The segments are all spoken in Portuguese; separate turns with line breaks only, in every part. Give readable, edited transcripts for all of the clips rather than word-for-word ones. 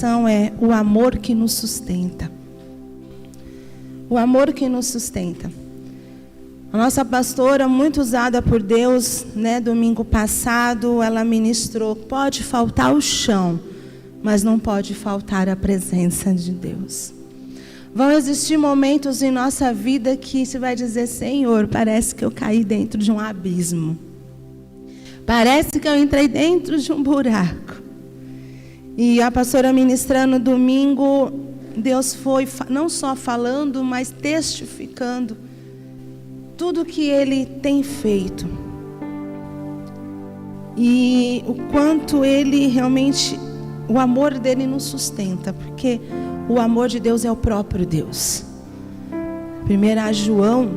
ministração é o amor que nos sustenta. O amor que nos sustenta. A nossa pastora, muito usada por Deus, domingo passado, ela ministrou: pode faltar o chão, mas não pode faltar a presença de Deus. Vão existir momentos em nossa vida que você vai dizer: Senhor, parece que eu caí dentro de um abismo. Parece que eu entrei dentro de um buraco. E a pastora ministrando domingo, Deus foi não só falando, mas testificando tudo que Ele tem feito. E o quanto Ele realmente, o amor dEle nos sustenta, porque o amor de Deus é o próprio Deus. Em 1 João,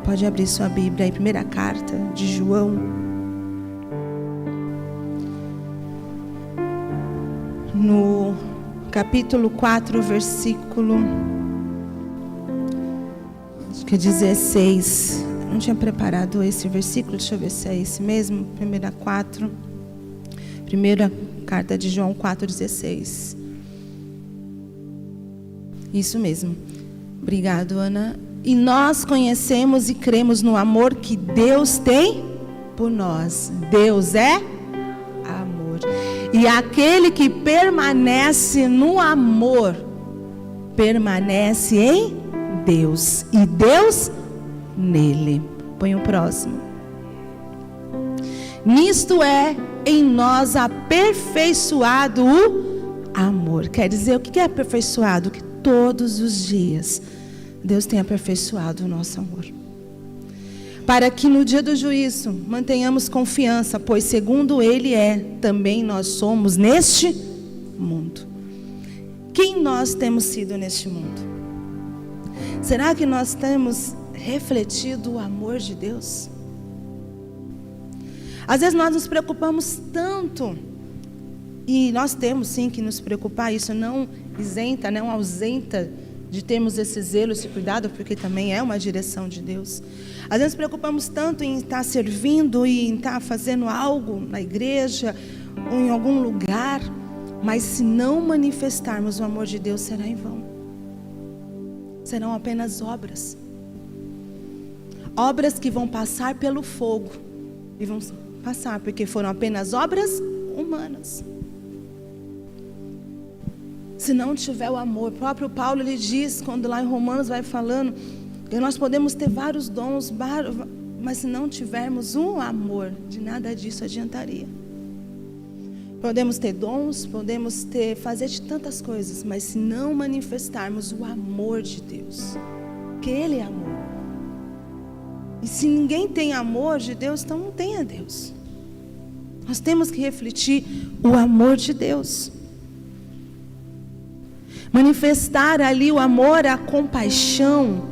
pode abrir sua Bíblia aí, primeira carta de João. No capítulo 4, versículo 16. Eu não tinha preparado esse versículo, deixa eu ver se é esse mesmo. Primeira carta de João 4,16. Isso mesmo. Obrigado, Ana. E nós conhecemos e cremos no amor que Deus tem por nós. Deus é amor. E aquele que permanece no amor, permanece em Deus. E Deus nele. Põe o próximo. Nisto é em nós aperfeiçoado o amor. Quer dizer, o que é aperfeiçoado? Que todos os dias Deus tem aperfeiçoado o nosso amor. Para que no dia do juízo mantenhamos confiança, pois segundo Ele é, também nós somos neste mundo. Quem nós temos sido neste mundo? Será que nós temos refletido o amor de Deus? Às vezes nós nos preocupamos tanto, e nós temos sim que nos preocupar, isso não isenta, não ausenta de termos esse zelo, esse cuidado, porque também é uma direção de Deus. Às vezes nos preocupamos tanto em estar servindo e em estar fazendo algo na igreja ou em algum lugar, mas se não manifestarmos o amor de Deus, será em vão. Serão apenas obras. Obras que vão passar pelo fogo e vão passar, porque foram apenas obras humanas. Se não tiver o amor, o próprio Paulo ele diz, quando lá em Romanos vai falando, que nós podemos ter vários dons, mas se não tivermos um amor, de nada disso adiantaria. Podemos ter dons, podemos fazer de tantas coisas, mas se não manifestarmos o amor de Deus, que Ele é amor. E se ninguém tem amor de Deus, então não tem a Deus. Nós temos que refletir o amor de Deus. Manifestar ali o amor, a compaixão.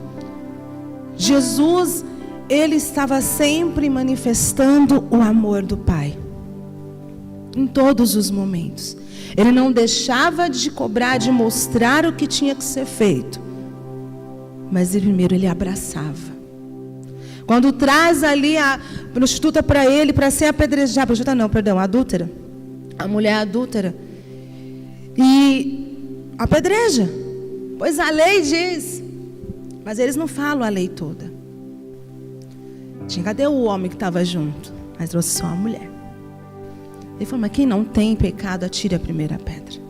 Jesus, Ele estava sempre manifestando o amor do Pai. Em todos os momentos. Ele não deixava de cobrar, de mostrar o que tinha que ser feito. Mas primeiro Ele abraçava. Quando traz ali a prostituta para ele, para ser apedrejada, a adúltera, a mulher adúltera, e apedreja, pois a lei diz, mas eles não falam a lei toda. Cadê o homem que estava junto? Mas trouxe só a mulher. Ele falou: mas quem não tem pecado, atire a primeira pedra.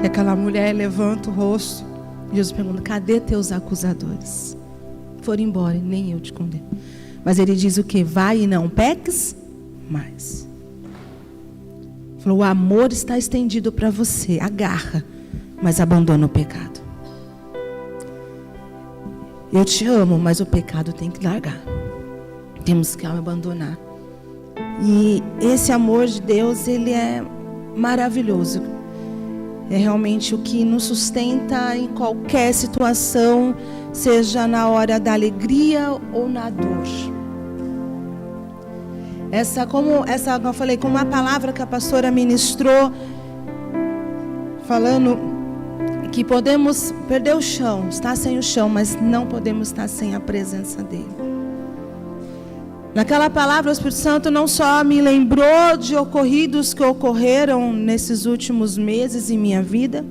E aquela mulher levanta o rosto, e Jesus pergunta: cadê teus acusadores? Foram embora, nem eu te condeno. Mas ele diz o que? Vai e não peques mais. Falou: o amor está estendido para você, agarra, mas abandona o pecado. Eu te amo, mas o pecado tem que largar. Temos que abandonar. E esse amor de Deus, ele é maravilhoso. É realmente o que nos sustenta em qualquer situação, seja na hora da alegria ou na dor. Como eu falei, como a palavra que a pastora ministrou, falando que podemos perder o chão, estar sem o chão, mas não podemos estar sem a presença dele. Naquela palavra, o Espírito Santo não só me lembrou de ocorridos que ocorreram nesses últimos meses em minha vida,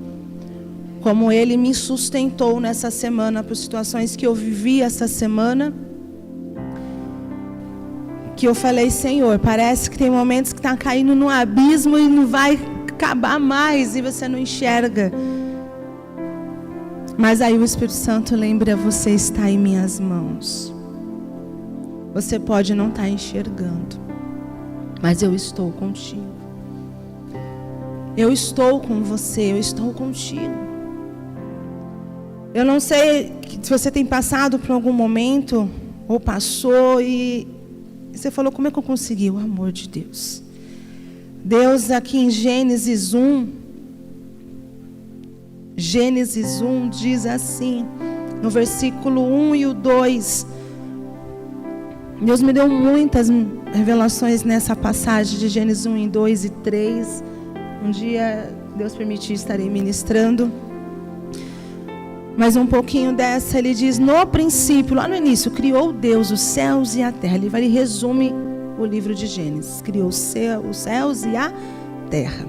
como Ele me sustentou nessa semana por situações que eu vivi essa semana, que eu falei, Senhor, parece que tem momentos que está caindo num abismo e não vai acabar mais e você não enxerga. Mas aí o Espírito Santo lembra, você está em minhas mãos. Você pode não estar enxergando, mas eu estou contigo. Eu estou com você, eu estou contigo. Eu não sei se você tem passado por algum momento, ou passou, e você falou, como é que eu consegui? O amor de Deus. Deus aqui em Gênesis 1 diz assim, no versículo 1 e o 2, Deus me deu muitas revelações nessa passagem de Gênesis 1, 2 e 3. Um dia, Deus permitir, estarei ministrando. Mas um pouquinho dessa, ele diz, no princípio, lá no início, criou Deus os céus e a terra. Ele resume o livro de Gênesis. Criou os céus e a terra.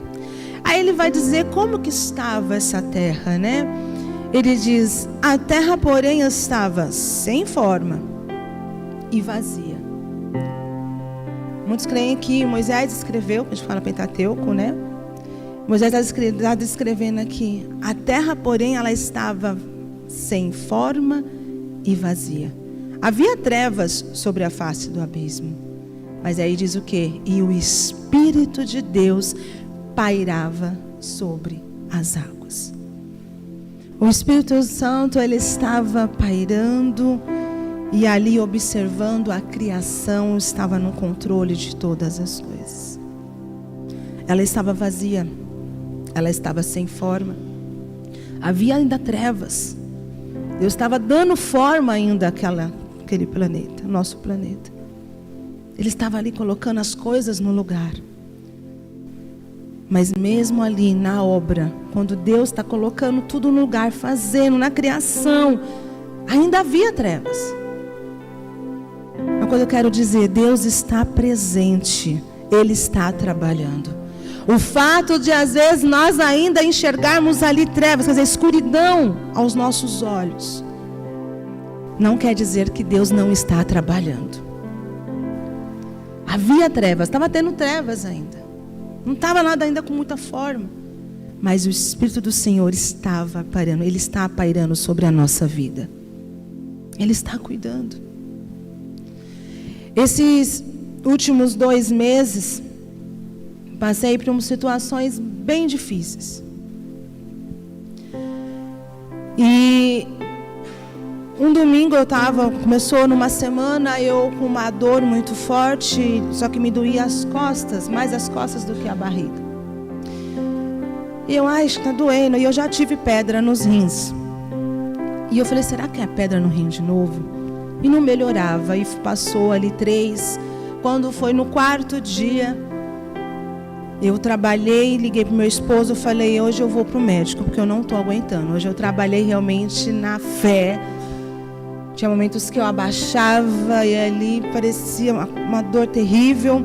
Aí ele vai dizer como que estava essa terra, né? Ele diz, a terra, porém, estava sem forma e vazia. Muitos creem que Moisés escreveu, a gente fala Pentateuco, né? Moisés está descrevendo aqui, a terra, porém, ela estava sem forma e vazia. Havia trevas sobre a face do abismo. Mas aí diz o quê? E o Espírito de Deus pairava sobre as águas. O Espírito Santo, ele estava pairando e ali observando a criação, estava no controle de todas as coisas. Ela estava vazia, ela estava sem forma. Havia ainda trevas. Deus estava dando forma ainda àquele planeta, nosso planeta. Ele estava ali colocando as coisas no lugar. Mas mesmo ali na obra, quando Deus está colocando tudo no lugar, fazendo, na criação, ainda havia trevas. Uma coisa eu quero dizer, Deus está presente, Ele está trabalhando. O fato de às vezes nós ainda enxergarmos ali trevas, quer dizer, escuridão aos nossos olhos, não quer dizer que Deus não está trabalhando. Havia trevas, estava tendo trevas ainda. Não estava nada ainda com muita forma. Mas o Espírito do Senhor estava pairando, Ele está pairando sobre a nossa vida. Ele está cuidando. Esses últimos 2 meses, passei por situações bem difíceis. E um domingo começou numa semana, eu com uma dor muito forte, só que me doía as costas, mais as costas do que a barriga. E eu, acho que está doendo, e eu já tive pedra nos rins. E eu falei, será que é pedra no rim de novo? E não melhorava, e passou ali 3. Quando foi no 4º dia, eu trabalhei, liguei para o meu esposo, falei, hoje eu vou para o médico, porque eu não estou aguentando. Hoje eu trabalhei realmente na fé. Tinha momentos que eu abaixava e ali parecia uma dor terrível.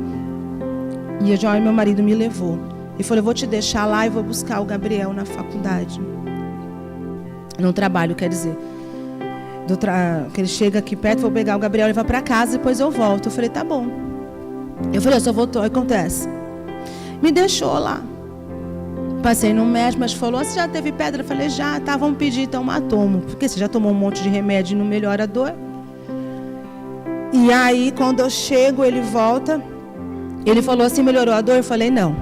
E meu marido me levou. Ele falou, eu vou te deixar lá e vou buscar o Gabriel na faculdade. No trabalho, quer dizer. Que ele chega aqui perto, vou pegar o Gabriel e levar para casa, depois eu volto. Eu falei, tá bom. Eu falei, eu só voltou, acontece. Me deixou lá. Passei no médico, mas falou, você já teve pedra? Eu falei, já, tá, vamos pedir então um atomo. Porque você já tomou um monte de remédio e não melhora a dor. E aí, quando eu chego, ele volta. Ele falou assim, melhorou a dor? Eu falei, não.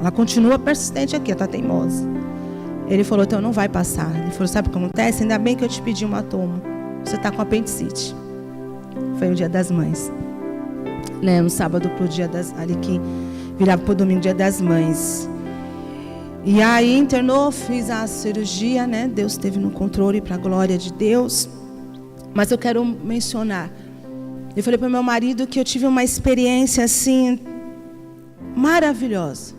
Ela continua persistente aqui, ela tá teimosa. Ele falou, então não vai passar. Ele falou, sabe o que acontece? Ainda bem que eu te pedi um atomo. Você tá com apendicite. Foi o Dia das Mães. Né, no sábado pro dia ali que virava pro domingo, Dia das Mães. E aí internou, fiz a cirurgia, né? Deus esteve no controle para a glória de Deus. Mas eu quero mencionar. Eu falei para o meu marido que eu tive uma experiência assim maravilhosa.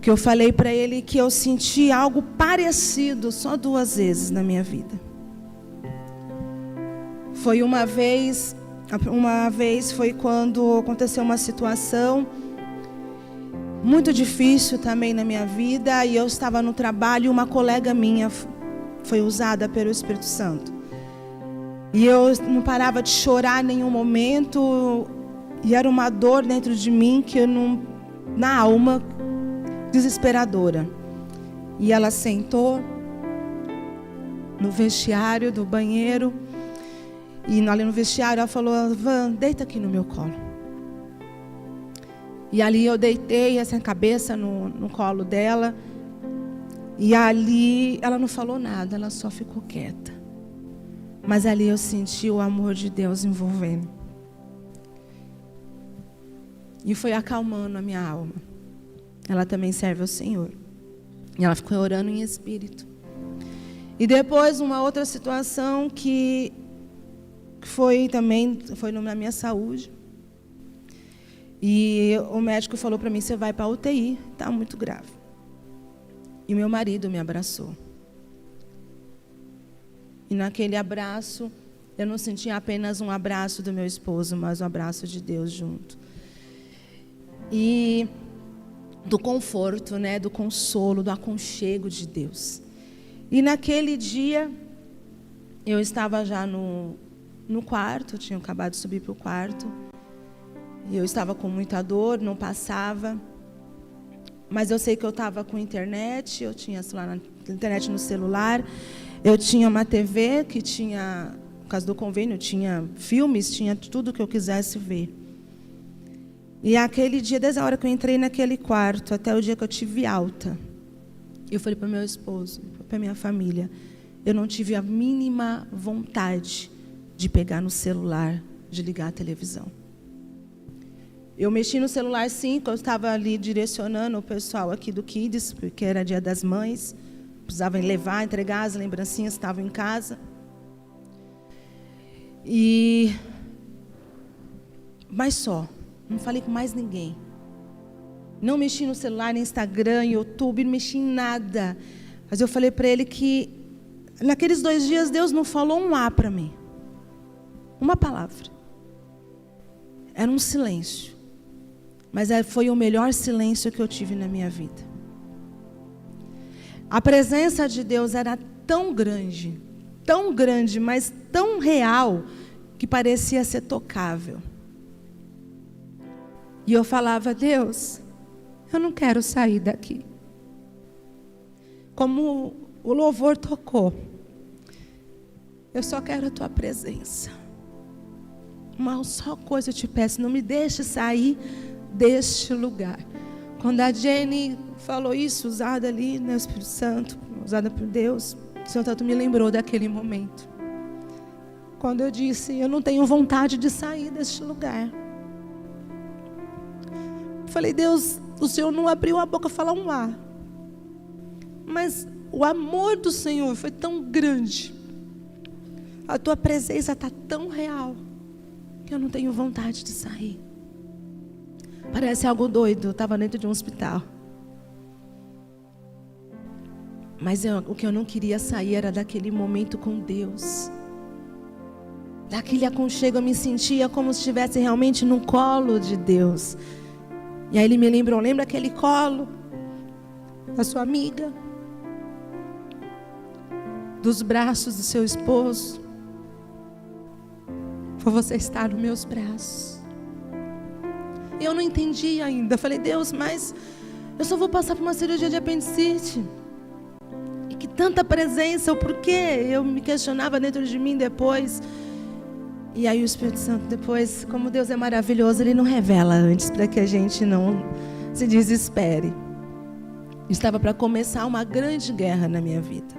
Que eu falei para ele que eu senti algo parecido só 2 vezes na minha vida. Foi uma vez Uma vez foi quando aconteceu uma situação muito difícil também na minha vida, e eu estava no trabalho e uma colega minha foi usada pelo Espírito Santo. E eu não parava de chorar em nenhum momento, e era uma dor dentro de mim que eu não, na alma, desesperadora. E ela sentou no vestiário do banheiro, e ali no vestiário ela falou: Van, deita aqui no meu colo. E ali eu deitei essa cabeça no colo dela, e ali ela não falou nada, ela só ficou quieta. Mas ali eu senti o amor de Deus envolvendo. E foi acalmando a minha alma. Ela também serve ao Senhor. E ela ficou orando em espírito. E depois uma outra situação que foi na minha saúde. E o médico falou para mim: você vai para a UTI, está muito grave. E meu marido me abraçou. E naquele abraço, eu não senti apenas um abraço do meu esposo, mas um abraço de Deus junto. E do conforto, né, do consolo, do aconchego de Deus. E naquele dia, eu estava já no quarto, eu tinha acabado de subir para o quarto. E eu estava com muita dor, não passava. Mas eu sei que eu estava com internet, eu tinha internet no celular. Eu tinha uma TV que tinha, por causa do convênio, tinha filmes, tinha tudo que eu quisesse ver. E aquele dia, desde a hora que eu entrei naquele quarto, até o dia que eu tive alta, eu falei para o meu esposo, para a minha família, eu não tive a mínima vontade de pegar no celular, de ligar a televisão. Eu mexi no celular sim, porque eu estava ali direcionando o pessoal aqui do Kids, porque era Dia das Mães, precisavam levar, entregar as lembrancinhas que estavam em casa. Mas só, não falei com mais ninguém. Não mexi no celular, no Instagram, YouTube, não mexi em nada. Mas eu falei para ele que naqueles 2 dias Deus não falou um A para mim. Uma palavra. Era um silêncio. Mas foi o melhor silêncio que eu tive na minha vida. A presença de Deus era tão grande, mas tão real, que parecia ser tocável. E eu falava: Deus, eu não quero sair daqui. Como o louvor tocou, eu só quero a tua presença. Uma só coisa eu te peço: não me deixe sair deste lugar. Quando a Jenny falou isso, usada ali, né, o Espírito Santo, usada por Deus, o Senhor tanto me lembrou daquele momento. Quando eu disse: eu não tenho vontade de sair deste lugar. Eu falei: Deus, o Senhor não abriu a boca para falar um A. Mas o amor do Senhor foi tão grande. A tua presença está tão real, que eu não tenho vontade de sair. Parece algo doido, eu estava dentro de um hospital. Mas o que eu não queria sair era daquele momento com Deus. Daquele aconchego, eu me sentia como se estivesse realmente no colo de Deus. E aí ele me lembrou: lembra aquele colo da sua amiga? Dos braços do seu esposo? Foi você estar nos meus braços. Eu não entendi ainda. Falei: Deus, mas eu só vou passar por uma cirurgia de apendicite. E que tanta presença, o porquê? Eu me questionava dentro de mim depois. E aí o Espírito Santo depois, como Deus é maravilhoso, Ele não revela antes, para que a gente não se desespere. Estava para começar uma grande guerra na minha vida.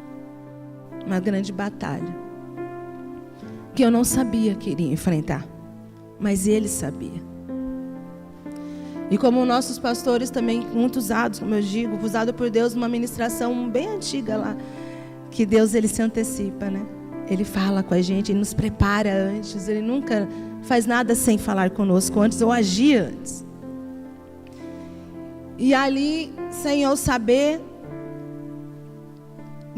Uma grande batalha. Que eu não sabia que iria enfrentar. Mas Ele sabia. E como nossos pastores também, muito usados, como eu digo, usado por Deus, uma ministração bem antiga lá, que Deus, Ele se antecipa, né? Ele fala com a gente, Ele nos prepara antes, Ele nunca faz nada sem falar conosco antes ou agir antes. E ali, sem eu saber,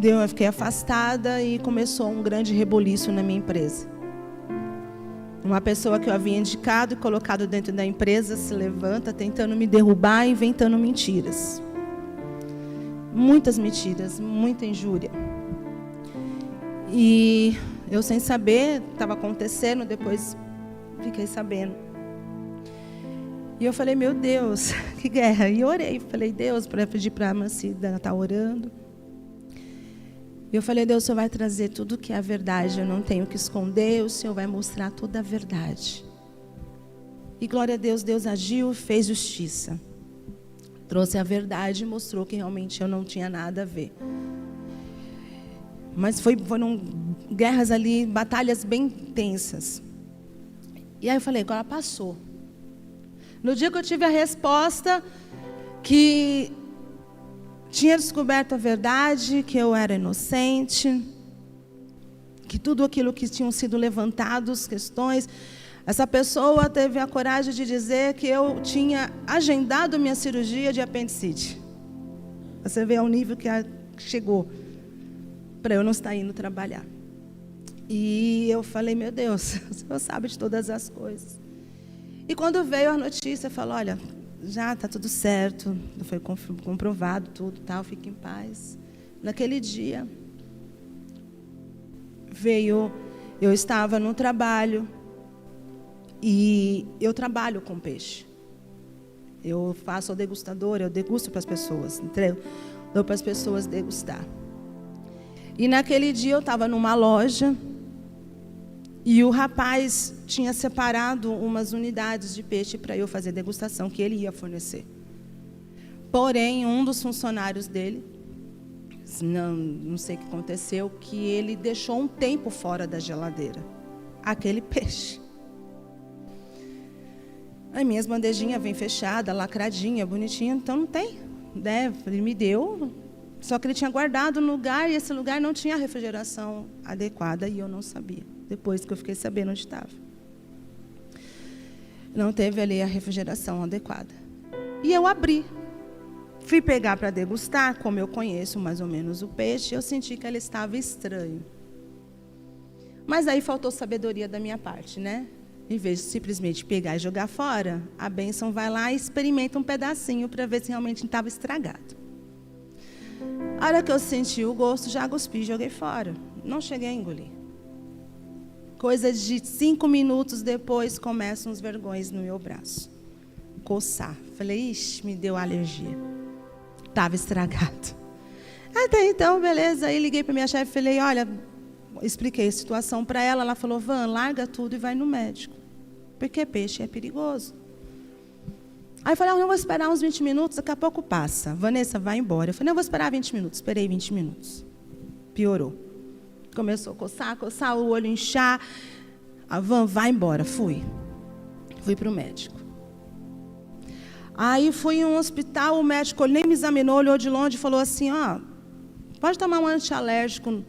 eu fiquei afastada e começou um grande reboliço na minha empresa. Uma pessoa que eu havia indicado e colocado dentro da empresa se levanta tentando me derrubar, inventando mentiras. Muitas mentiras, muita injúria. E eu sem saber, estava acontecendo, depois fiquei sabendo. E eu falei, meu Deus, que guerra. E orei, falei, Deus, para pedir para a Mancida estar orando. E eu falei, Deus, o Senhor vai trazer tudo que é a verdade, eu não tenho que esconder, o Senhor vai mostrar toda a verdade. E glória a Deus, Deus agiu, fez justiça. Trouxe a verdade e mostrou que realmente eu não tinha nada a ver. Mas foram guerras ali, batalhas bem tensas. E aí eu falei, agora passou. No dia que eu tive a resposta que tinha descoberto a verdade, que eu era inocente, que tudo aquilo que tinham sido levantados, questões, essa pessoa teve a coragem de dizer que eu tinha agendado minha cirurgia de apendicite. Você vê ao nível que chegou para eu não estar indo trabalhar. E eu falei, meu Deus, o Senhor sabe de todas as coisas. E quando veio a notícia, falou, olha, já está tudo certo, foi comprovado tudo, tal, fique em paz. Naquele dia, eu estava no trabalho, e eu trabalho com peixe. Eu faço a degustadora, eu degusto para as pessoas, entendeu? Dou para as pessoas degustar. E naquele dia eu estava numa loja, e o rapaz tinha separado umas unidades de peixe para eu fazer degustação, que ele ia fornecer. Porém, um dos funcionários dele, não sei o que aconteceu, que ele deixou um tempo fora da geladeira. Aquele peixe. As minhas bandejinhas vêm fechadas, lacradinha, bonitinha, então não tem. Né? Ele me deu, só que ele tinha guardado no lugar, e esse lugar não tinha refrigeração adequada, e eu não sabia. Depois que eu fiquei sabendo onde estava. Não teve ali a refrigeração adequada. E eu abri. Fui pegar para degustar, como eu conheço mais ou menos o peixe, eu senti que ele estava estranho. Mas aí faltou sabedoria da minha parte, né? Em vez de simplesmente pegar e jogar fora, a bênção vai lá e experimenta um pedacinho para ver se realmente estava estragado. A hora que eu senti o gosto, já cuspi e joguei fora. Não cheguei a engolir. Coisa de 5 minutos depois, começam os vergões no meu braço. Coçar. Falei, ixi, me deu alergia. Estava estragado. Até então, beleza. Aí liguei para minha chefe e falei, olha, expliquei a situação para ela. Ela falou, Van, larga tudo e vai no médico. Porque peixe é perigoso. Aí eu falei, não vou esperar uns 20 minutos, daqui a pouco passa. Vanessa, vai embora. Eu falei, não, vou esperar 20 minutos. Esperei 20 minutos. Piorou. Começou a coçar, o olho inchar. A Van, vai embora. Fui para o médico. Aí fui em um hospital, o médico nem me examinou, olhou de longe e falou assim, ó, pode tomar um antialérgico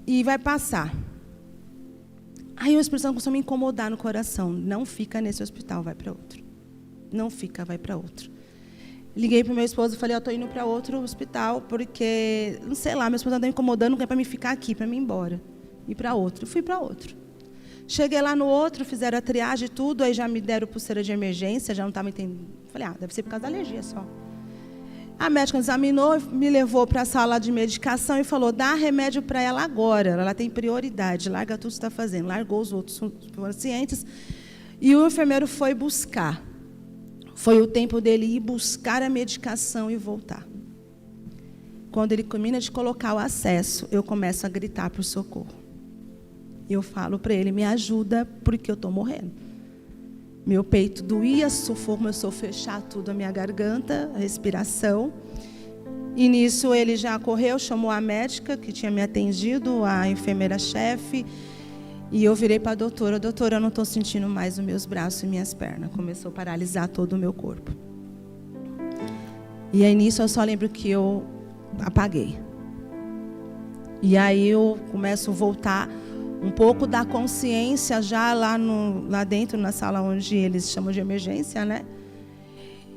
e vai passar. Aí o Espírito Santo começou a me incomodar no coração. Não fica nesse hospital, vai para outro. Não fica, vai para outro. Liguei para o meu esposo e falei, eu estou indo para outro hospital, porque, não sei lá, meu esposo está me incomodando, não é para me ficar aqui, para mim ir embora. Ir para outro. Fui para outro. Cheguei lá no outro, fizeram a triagem e tudo, aí já me deram pulseira de emergência, já não estava entendendo. Falei, deve ser por causa da alergia só. A médica examinou, me levou para a sala de medicação e falou, dá remédio para ela agora, ela tem prioridade, larga tudo que você está fazendo. Largou os outros pacientes e o enfermeiro foi buscar. Foi o tempo dele ir buscar a medicação e voltar. Quando ele termina de colocar o acesso, eu começo a gritar para o socorro. Eu falo para ele, me ajuda, porque eu estou morrendo. Meu peito doía, sufoco, começou a fechar tudo a minha garganta, a respiração. E nisso ele já correu, chamou a médica que tinha me atendido, a enfermeira-chefe. E eu virei para a doutora, eu não estou sentindo mais os meus braços e minhas pernas. Começou a paralisar todo o meu corpo. E aí nisso eu só lembro que eu apaguei. E aí eu começo a voltar um pouco da consciência já lá dentro, na sala onde eles chamam de emergência, né?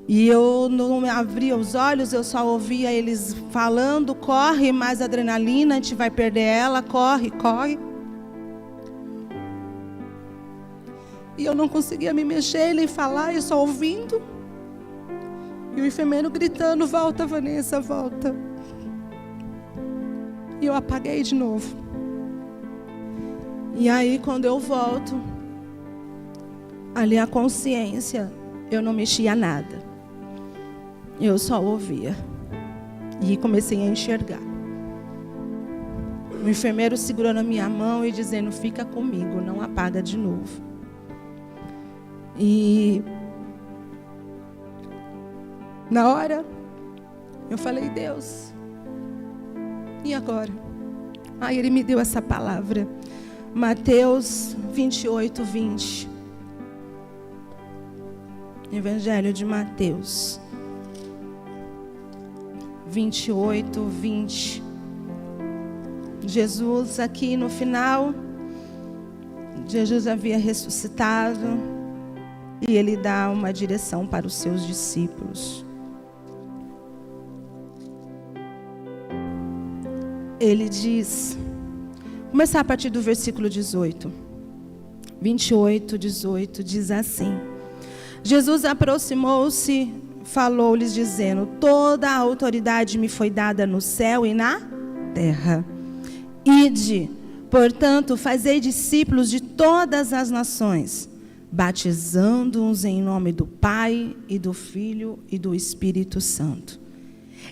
E eu não abria os olhos, eu só ouvia eles falando, corre, mais adrenalina, a gente vai perder ela, corre, corre. E eu não conseguia me mexer, nem falar, eu só ouvindo. E o enfermeiro gritando, volta Vanessa, volta. E eu apaguei de novo. E aí quando eu volto, ali a consciência, eu não mexia nada. Eu só ouvia. E comecei a enxergar. O enfermeiro segurando a minha mão e dizendo, fica comigo, não apaga de novo. E na hora, eu falei, Deus, e agora? Aí ele me deu essa palavra. Mateus 28, 20. Evangelho de Mateus 28, 20. Jesus aqui no final, Jesus havia ressuscitado e ele dá uma direção para os seus discípulos. Ele diz, começar a partir do versículo 18. 28, 18, diz assim. Jesus aproximou-se, falou-lhes dizendo, toda a autoridade me foi dada no céu e na terra. Ide, portanto, fazei discípulos de todas as nações, batizando-os em nome do Pai e do Filho e do Espírito Santo,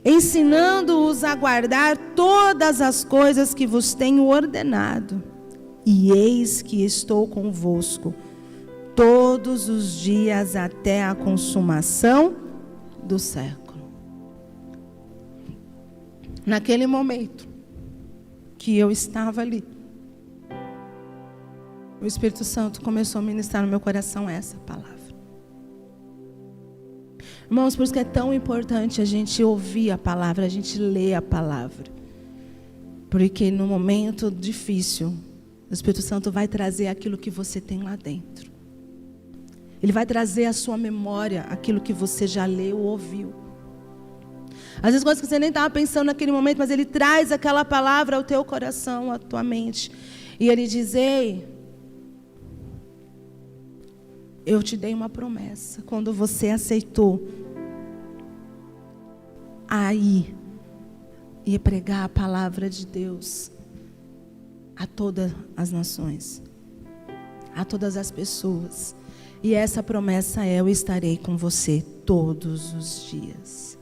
ensinando-os a guardar todas as coisas que vos tenho ordenado. E eis que estou convosco todos os dias até a consumação do século. Naquele momento que eu estava ali, o Espírito Santo começou a ministrar no meu coração essa palavra. Irmãos, por isso que é tão importante a gente ouvir a palavra, a gente ler a palavra. Porque no momento difícil, o Espírito Santo vai trazer aquilo que você tem lá dentro. Ele vai trazer à sua memória aquilo que você já leu ou ouviu. Às vezes coisas que você nem estava pensando naquele momento, mas Ele traz aquela palavra ao teu coração, à tua mente. E Ele diz, ei, eu te dei uma promessa. Quando você aceitou, aí ia pregar a palavra de Deus a todas as nações, a todas as pessoas. E essa promessa é, eu estarei com você todos os dias.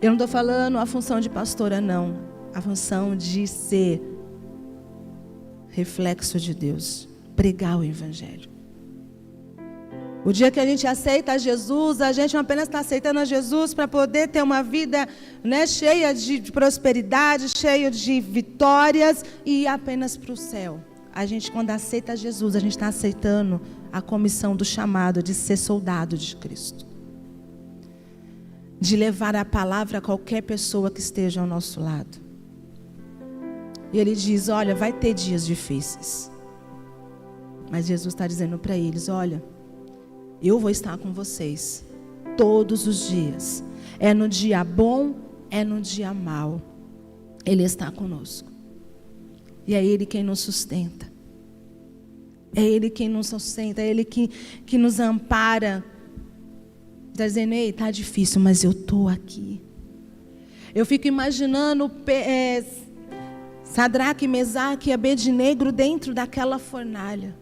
Eu não estou falando a função de pastora, não. A função de ser reflexo de Deus. Pregar o Evangelho. O dia que a gente aceita Jesus, a gente não apenas está aceitando a Jesus para poder ter uma vida, né, cheia de prosperidade, cheia de vitórias e ir apenas para o céu. A gente, quando aceita Jesus, a gente está aceitando a comissão do chamado de ser soldado de Cristo. De levar a palavra a qualquer pessoa que esteja ao nosso lado. E Ele diz, olha, vai ter dias difíceis. Mas Jesus está dizendo para eles, olha, eu vou estar com vocês todos os dias. É no dia bom, é no dia mau. Ele está conosco. E é Ele quem nos sustenta. É Ele quem nos sustenta. É Ele que nos ampara. Dizendo, ei, está difícil, mas eu estou aqui. Eu fico imaginando Sadraque, Mesaque e Abednego dentro daquela fornalha.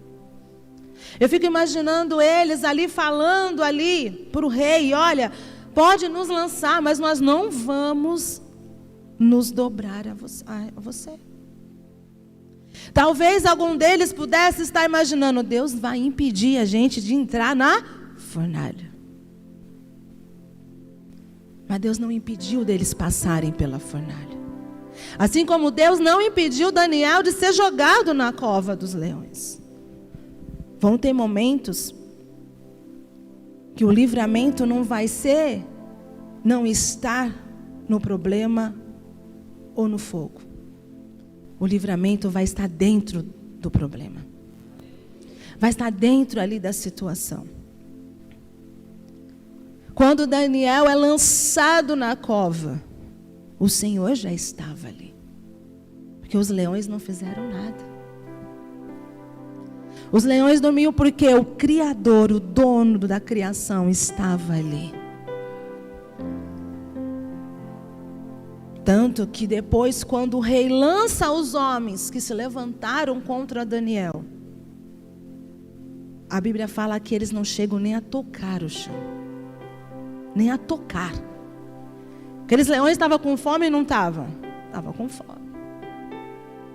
Eu fico imaginando eles ali falando ali para o rei, olha, pode nos lançar, mas nós não vamos nos dobrar a você. Talvez algum deles pudesse estar imaginando, Deus vai impedir a gente de entrar na fornalha. Mas Deus não impediu deles passarem pela fornalha. Assim como Deus não impediu Daniel de ser jogado na cova dos leões. Vão ter momentos que o livramento não vai ser não estar no problema ou no fogo. O livramento vai estar dentro do problema. Vai estar dentro ali da situação. Quando Daniel é lançado na cova, o Senhor já estava ali. Porque os leões não fizeram nada. Os leões dormiam porque o Criador, o dono da criação, estava ali. Tanto que depois, quando o rei lança os homens que se levantaram contra Daniel, a Bíblia fala que eles não chegam nem a tocar o chão. Nem a tocar. Aqueles leões estavam com fome e não estavam? Estavam com fome.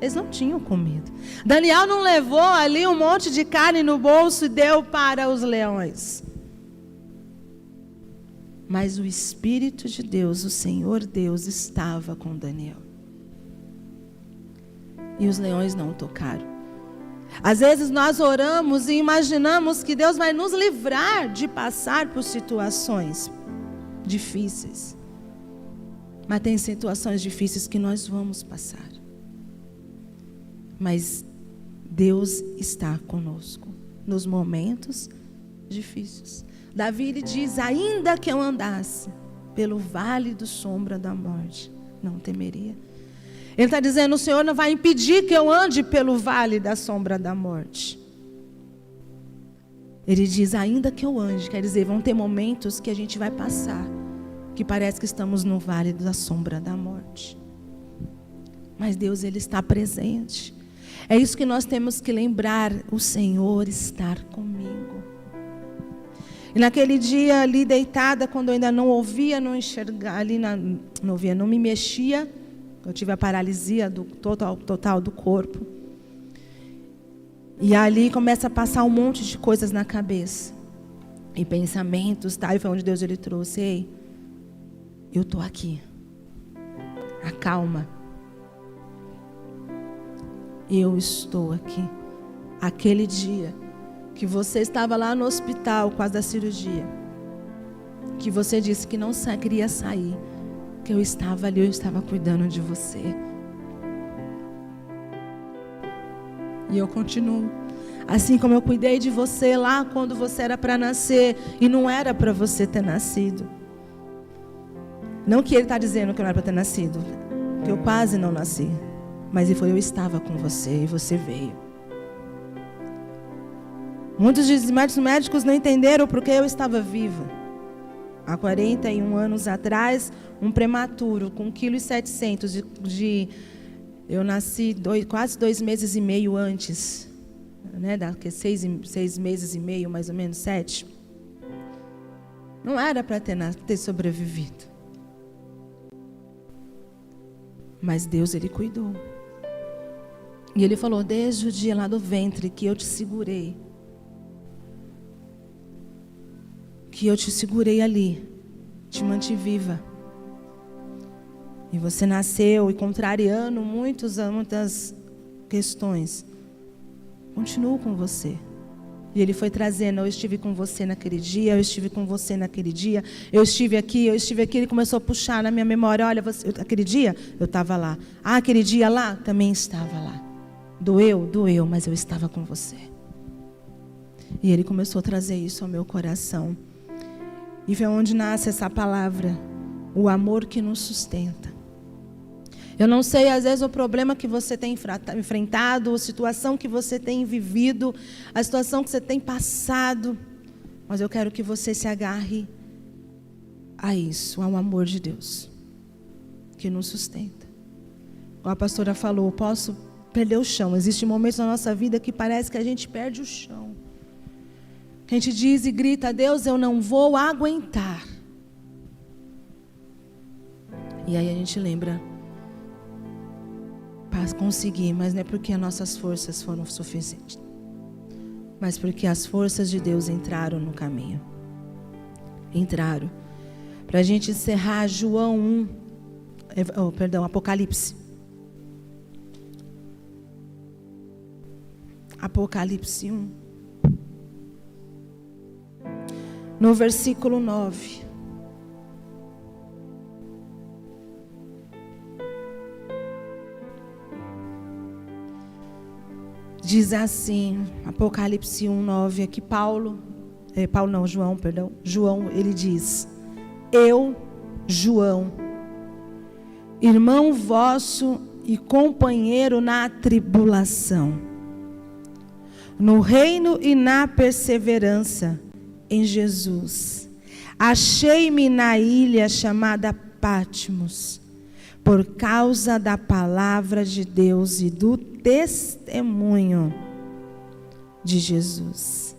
Eles não tinham comido. Daniel não levou ali um monte de carne no bolso e deu para os leões. Mas o Espírito de Deus, o Senhor Deus, estava com Daniel. E os leões não o tocaram. Às vezes nós oramos e imaginamos que Deus vai nos livrar de passar por situações difíceis. Mas tem situações difíceis que nós vamos passar. Mas Deus está conosco nos momentos difíceis. Davi ele diz: ainda que eu andasse pelo vale do sombra da morte, não temeria. Ele está dizendo: o Senhor não vai impedir que eu ande pelo vale da sombra da morte. Ele diz: ainda que eu ande, quer dizer, vão ter momentos que a gente vai passar, que parece que estamos no vale da sombra da morte. Mas Deus, Ele está presente. É isso que nós temos que lembrar: o Senhor estar comigo. E naquele dia ali deitada, quando eu ainda não ouvia, não enxergava, não ouvia, não me mexia, eu tive a paralisia total do corpo. E ali começa a passar um monte de coisas na cabeça. E pensamentos, tá? E foi onde Deus ele trouxe: ei, eu estou aqui. Acalma. Eu estou aqui. Aquele dia que você estava lá no hospital, quase da cirurgia, que você disse que não queria sair, que eu estava ali, eu estava cuidando de você. E eu continuo. Assim como eu cuidei de você lá quando você era para nascer e não era para você ter nascido. Não que ele está dizendo que não era para ter nascido, que eu quase não nasci. Mas ele falou: eu estava com você e você veio. Muitos médicos não entenderam porque eu estava viva. Há 41 anos atrás, um prematuro com 1,7 kg eu nasci quase 2 meses e meio antes, né? Daqui 6 meses e meio, mais ou menos, 7. Não era para ter sobrevivido. Mas Deus, Ele cuidou. E Ele falou: desde o dia lá do ventre que eu te segurei. Que eu te segurei ali. Te mantive viva. E você nasceu e contrariando muitas questões. Continuo com você. E Ele foi trazendo: eu estive com você naquele dia, eu estive com você naquele dia, eu estive aqui. Ele começou a puxar na minha memória: olha, aquele dia eu estava lá. Ah, aquele dia lá, também estava lá. Doeu, mas eu estava com você. E Ele começou a trazer isso ao meu coração. E foi onde nasce essa palavra: o amor que nos sustenta. Eu não sei, às vezes, o problema que você tem enfrentado, a situação que você tem vivido, a situação que você tem passado, mas eu quero que você se agarre a isso, ao amor de Deus, que nos sustenta. Como a pastora falou, eu posso perder o chão. Existem momentos na nossa vida que parece que a gente perde o chão. Que a gente diz e grita: a Deus, eu não vou aguentar. E aí a gente lembra: para conseguir, mas não é porque as nossas forças foram suficientes, mas porque as forças de Deus entraram no caminho. Entraram. Para a gente encerrar, Apocalipse. Apocalipse 1. No versículo 9. Diz assim, Apocalipse 1, 9, aqui João, ele diz: eu, João, irmão vosso e companheiro na tribulação, no reino e na perseverança em Jesus. Achei-me na ilha chamada Patmos, por causa da palavra de Deus e do testemunho de Jesus.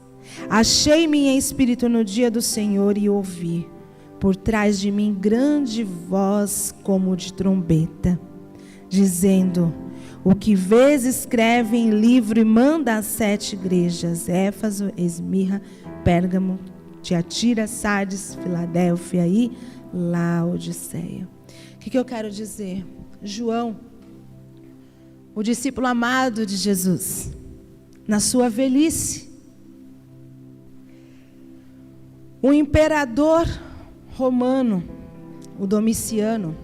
Achei-me em espírito no dia do Senhor e ouvi, por trás de mim, grande voz como de trombeta, dizendo: o que vês, escreve em livro e manda às 7 igrejas: Éfeso, Esmirna, Pérgamo, Tiatira, Sardes, Filadélfia e Laodiceia. O que eu quero dizer? João, o discípulo amado de Jesus, na sua velhice, o imperador romano, o Domiciano,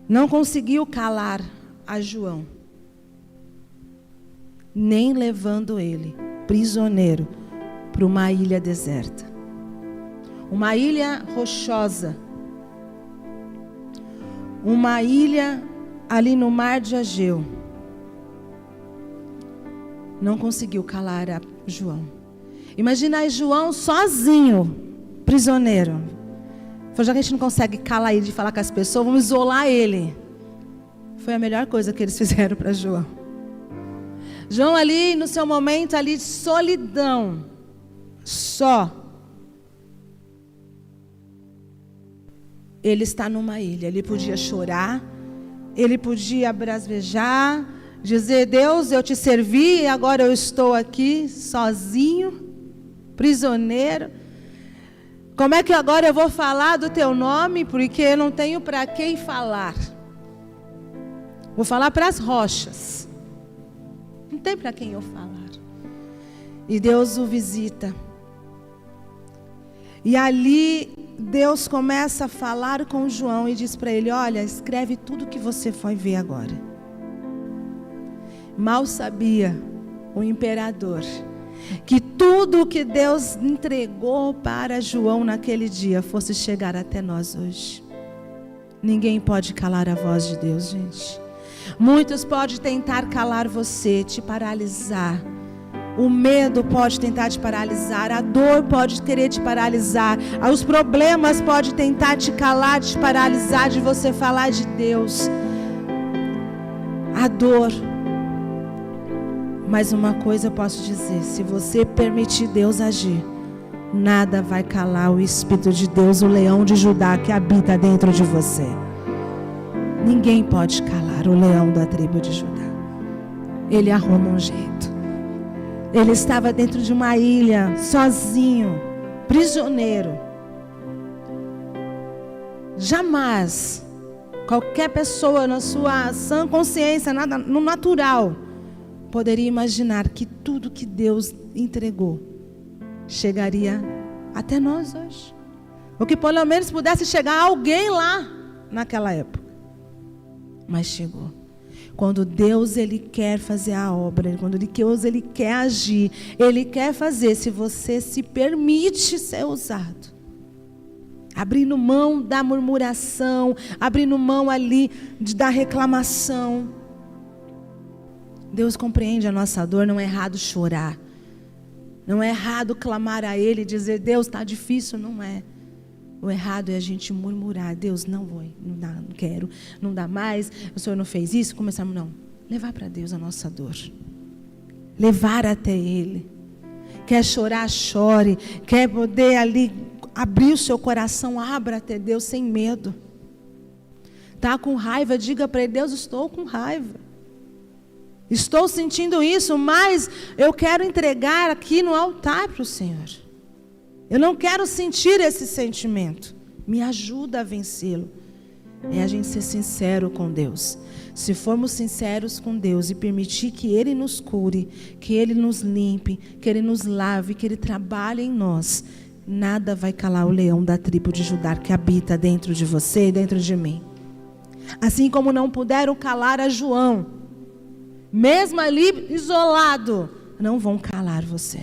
não conseguiu calar a João, nem levando ele, prisioneiro, para uma ilha deserta. Uma ilha rochosa. Uma ilha ali no mar de Egeu. Não conseguiu calar a João. Imagina aí João sozinho, prisioneiro. Já que a gente não consegue calar ele de falar com as pessoas, vamos isolar ele. Foi a melhor coisa que eles fizeram para João. João ali no seu momento ali de solidão, só. Ele está numa ilha, ele podia chorar, ele podia bravejar, dizer: Deus, eu te servi e agora eu estou aqui sozinho, prisioneiro. Como é que agora eu vou falar do teu nome? Porque eu não tenho para quem falar. Vou falar para as rochas. Não tem para quem eu falar. E Deus o visita. E ali Deus começa a falar com João e diz para ele: olha, escreve tudo que você foi ver agora. Mal sabia o imperador que tudo o que Deus entregou para João naquele dia fosse chegar até nós hoje. Ninguém pode calar a voz de Deus, gente. Muitos podem tentar calar você, te paralisar. O medo pode tentar te paralisar, a dor pode querer te paralisar, os problemas podem tentar te calar, te paralisar de você falar de Deus. A dor. Mas uma coisa eu posso dizer: se você permitir Deus agir, nada vai calar o Espírito de Deus, o leão de Judá que habita dentro de você. Ninguém pode calar o leão da tribo de Judá. Ele arruma um jeito. Ele estava dentro de uma ilha, sozinho, prisioneiro. Jamais qualquer pessoa na sua sã consciência, nada, no natural, poderia imaginar que tudo que Deus entregou chegaria até nós hoje. Ou que pelo menos pudesse chegar alguém lá naquela época. Mas chegou. Quando Deus ele quer fazer a obra, quando Deus ele quer agir, ele quer fazer, se você se permite ser usado. Abrindo mão da murmuração, abrindo mão ali da reclamação. Deus compreende a nossa dor, não é errado chorar. Não é errado clamar a Ele e dizer: Deus, está difícil, não é. O errado é a gente murmurar: Deus, não vou, não dá, não quero, não dá mais, o Senhor não fez isso. Começamos, não. Levar para Deus a nossa dor. Levar até Ele. Quer chorar, chore. Quer poder ali abrir o seu coração, abra até Deus sem medo. Está com raiva, diga para Ele: Deus, estou com raiva. Estou sentindo isso, mas eu quero entregar aqui no altar para o Senhor. Eu não quero sentir esse sentimento. Me ajuda a vencê-lo. É a gente ser sincero com Deus. Se formos sinceros com Deus e permitir que Ele nos cure, que Ele nos limpe, que Ele nos lave, que Ele trabalhe em nós, nada vai calar o leão da tribo de Judá que habita dentro de você e dentro de mim. Assim como não puderam calar a João, mesmo ali isolado, não vão calar você.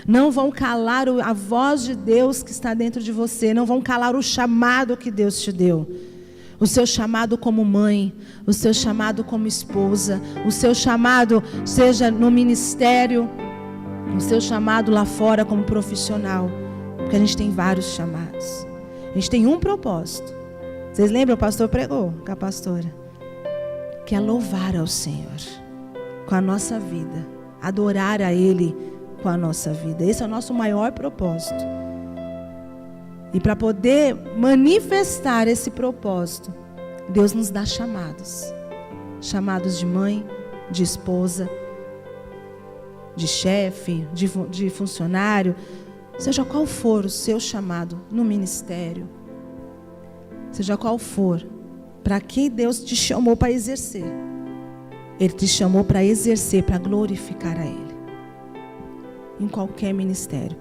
Não vão calar a voz de Deus que está dentro de você. Não vão calar o chamado que Deus te deu. O seu chamado como mãe, o seu chamado como esposa, o seu chamado seja no ministério, o seu chamado lá fora como profissional. Porque a gente tem vários chamados. A gente tem um propósito. Vocês lembram? O pastor pregou com a pastora. Que é louvar ao Senhor com a nossa vida. Adorar a Ele com a nossa vida. Esse é o nosso maior propósito. E para poder manifestar esse propósito, Deus nos dá chamados. Chamados de mãe, de esposa, de chefe, de funcionário. Seja qual for o seu chamado no ministério. Seja qual for, para quem Deus te chamou para exercer. Ele te chamou para exercer, para glorificar a Ele. Em qualquer ministério.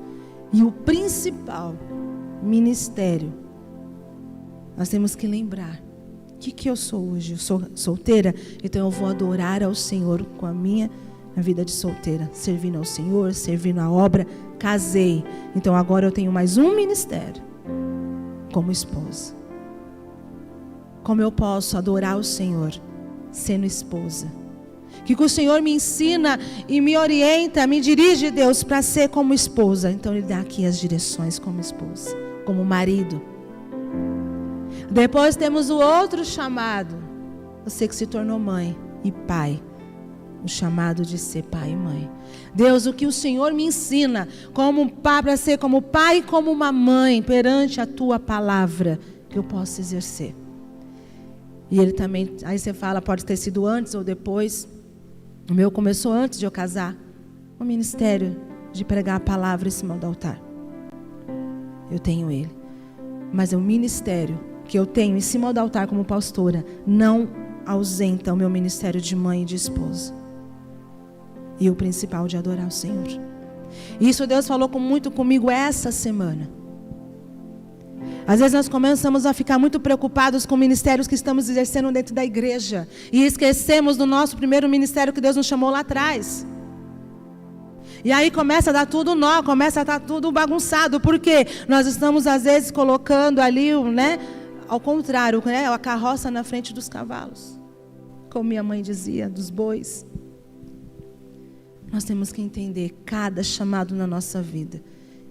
E o principal ministério, nós temos que lembrar. O que eu sou hoje? Eu sou solteira, então eu vou adorar ao Senhor com a minha vida de solteira. Servindo ao Senhor, servindo a obra. Casei, então agora eu tenho mais um ministério. Como esposa. Como eu posso adorar o Senhor sendo esposa? Que o Senhor me ensina e me orienta, me dirige, Deus, para ser como esposa. Então Ele dá aqui as direções como esposa, como marido. Depois temos o outro chamado. Você que se tornou mãe e pai. O chamado de ser pai e mãe. Deus, o que o Senhor me ensina como pai, para ser como pai e como uma mãe perante a Tua palavra, que eu possa exercer. E Ele também, aí você fala, pode ter sido antes ou depois. O meu começou antes de eu casar. O ministério de pregar a palavra em cima do altar. Eu tenho ele. Mas o ministério que eu tenho em cima do altar como pastora não ausenta o meu ministério de mãe e de esposa. E o principal de adorar o Senhor. Isso Deus falou muito comigo essa semana. Às vezes nós começamos a ficar muito preocupados com ministérios que estamos exercendo dentro da igreja. E esquecemos do nosso primeiro ministério que Deus nos chamou lá atrás. E aí começa a dar tudo nó, começa a estar tudo bagunçado. Por quê? Nós estamos às vezes colocando ali, né, ao contrário, né, a carroça na frente dos cavalos. Como minha mãe dizia, dos bois. Nós temos que entender cada chamado na nossa vida.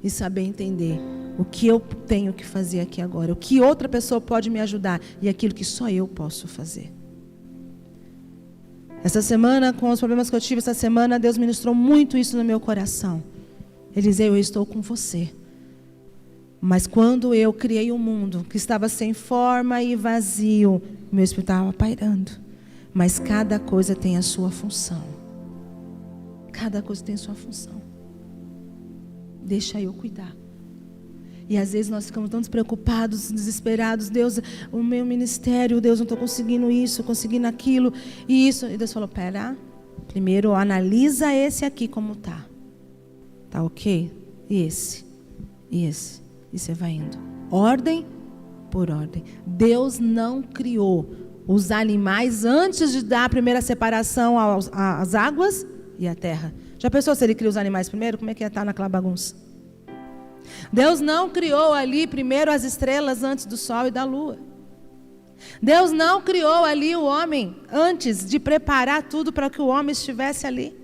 E saber entender o que eu tenho que fazer aqui agora. O que outra pessoa pode me ajudar. E aquilo que só eu posso fazer. Essa semana, com os problemas que eu tive essa semana, Deus ministrou muito isso no meu coração. Eliseu, eu estou com você. Mas quando eu criei um mundo que estava sem forma e vazio, meu espírito estava pairando. Mas cada coisa tem a sua função. Cada coisa tem a sua função. Deixa eu cuidar. E às vezes nós ficamos tão despreocupados, desesperados. Deus, o meu ministério, Deus, não estou conseguindo isso, conseguindo aquilo. E isso. E Deus falou, pera, primeiro analisa esse aqui como está. Tá ok? E esse. E esse. E você vai indo. Ordem por ordem. Deus não criou os animais antes de dar a primeira separação às águas e à terra. Já pensou se Ele cria os animais primeiro? Como é que ia estar naquela bagunça? Deus não criou ali primeiro as estrelas antes do sol e da lua. Deus não criou ali o homem antes de preparar tudo para que o homem estivesse ali.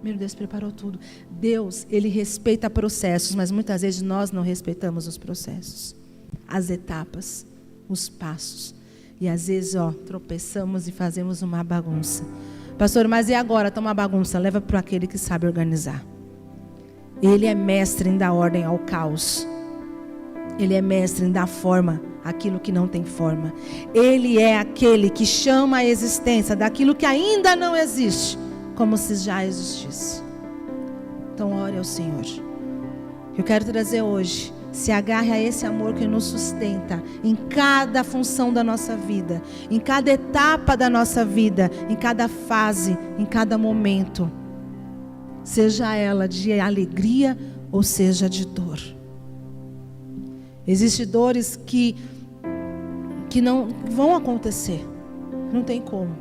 Meu Deus preparou tudo. Deus, Ele respeita processos, mas muitas vezes nós não respeitamos os processos, as etapas, os passos. E às vezes, tropeçamos e fazemos uma bagunça. Pastor, mas e agora? Está uma bagunça. Leva para aquele que sabe organizar. Ele é mestre em dar ordem ao caos. Ele é mestre em dar forma àquilo que não tem forma. Ele é aquele que chama a existência daquilo que ainda não existe, como se já existisse. Então ore ao Senhor. Eu quero trazer hoje, se agarre a esse amor que nos sustenta em cada função da nossa vida, em cada etapa da nossa vida, em cada fase, em cada momento. Seja ela de alegria ou seja de dor. Existem dores que não vão acontecer. Não tem como.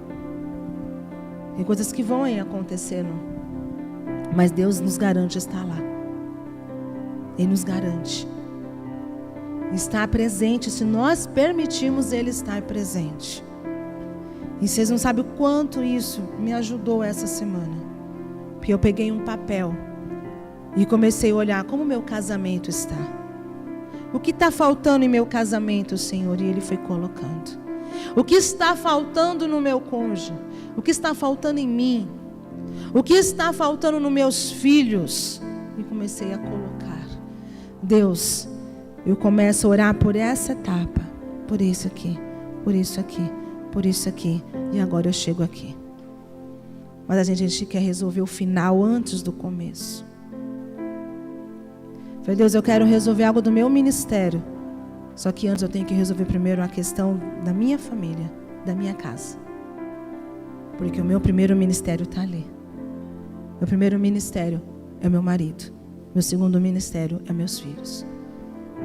Tem coisas que vão acontecer, não. Mas Deus nos garante estar lá. Ele nos garante. estar presente, se nós permitirmos Ele estar presente. E vocês não sabem o quanto isso me ajudou essa semana. Porque eu peguei um papel e comecei a olhar como meu casamento está. O que está faltando em meu casamento, Senhor? E Ele foi colocando. O que está faltando no meu cônjuge? O que está faltando em mim? O que está faltando nos meus filhos? E comecei a colocar. Deus, eu começo a orar por essa etapa, por isso aqui, por isso aqui, por isso aqui. E agora eu chego aqui. Mas a gente quer resolver o final antes do começo. Falei, Deus, eu quero resolver algo do meu ministério. Só que antes eu tenho que resolver primeiro a questão da minha família, da minha casa. Porque o meu primeiro ministério está ali. Meu primeiro ministério é meu marido. Meu segundo ministério é meus filhos.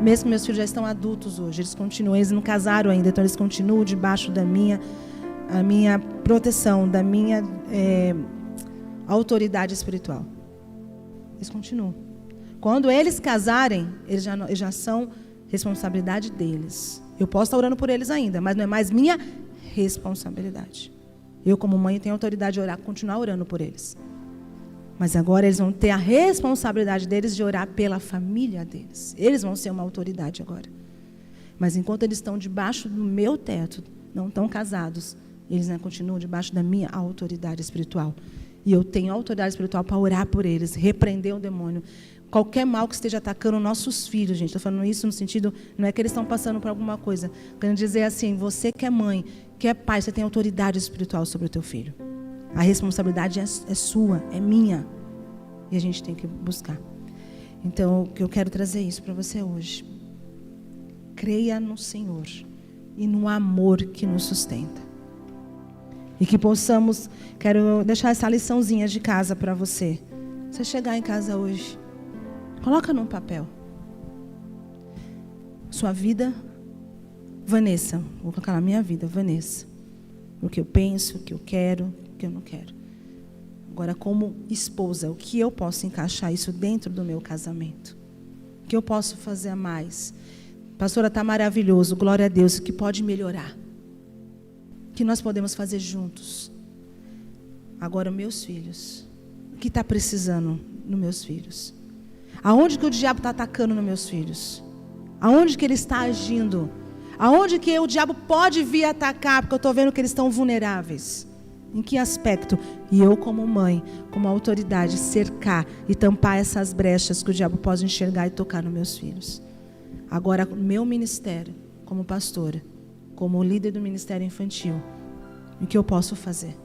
Mesmo que meus filhos já estão adultos hoje, eles não casaram ainda, então eles continuam debaixo da minha proteção, da minha autoridade espiritual. Eles continuam. Quando eles casarem, eles já são responsabilidade deles. Eu posso estar orando por eles ainda, mas não é mais minha responsabilidade. Eu, como mãe, tenho autoridade de orar, continuar orando por eles. Mas agora eles vão ter a responsabilidade deles de orar pela família deles. Eles vão ser uma autoridade agora. Mas enquanto eles estão debaixo do meu teto, não estão casados, eles continuam debaixo da minha autoridade espiritual. E eu tenho autoridade espiritual para orar por eles, repreender o demônio. Qualquer mal que esteja atacando nossos filhos, gente, estou falando isso no sentido, não é que eles estão passando por alguma coisa. Quero dizer assim, você que é mãe, que é pai, você tem autoridade espiritual sobre o teu filho. A responsabilidade é sua, é minha. E a gente tem que buscar. Então, eu quero trazer isso para você hoje. Creia no Senhor e no amor que nos sustenta. E que possamos, quero deixar essa liçãozinha de casa para você. Você chegar em casa hoje, coloca num papel. Sua vida, Vanessa. Vou colocar na minha vida, Vanessa. O que eu penso, o que eu quero, o que eu não quero. Agora, como esposa, o que eu posso encaixar isso dentro do meu casamento? O que eu posso fazer a mais? Pastora, está maravilhoso, glória a Deus, o que pode melhorar? O que nós podemos fazer juntos? Agora, meus filhos. O que está precisando nos meus filhos? Aonde que o diabo está atacando nos meus filhos? Aonde que ele está agindo? Aonde que o diabo pode vir atacar? Porque eu estou vendo que eles estão vulneráveis. Em que aspecto? E eu, como mãe, como autoridade, cercar e tampar essas brechas que o diabo pode enxergar e tocar nos meus filhos. Agora, meu ministério, como pastora, como líder do ministério infantil, o que eu posso fazer?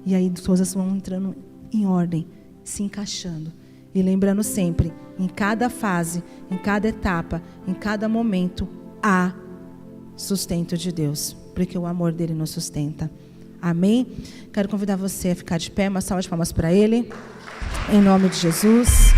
E aí as coisas vão entrando em ordem, se encaixando. E lembrando sempre, em cada fase, em cada etapa, em cada momento, há sustento de Deus. Porque o amor dele nos sustenta. Amém? Quero convidar você a ficar de pé, uma salva de palmas para Ele. Em nome de Jesus.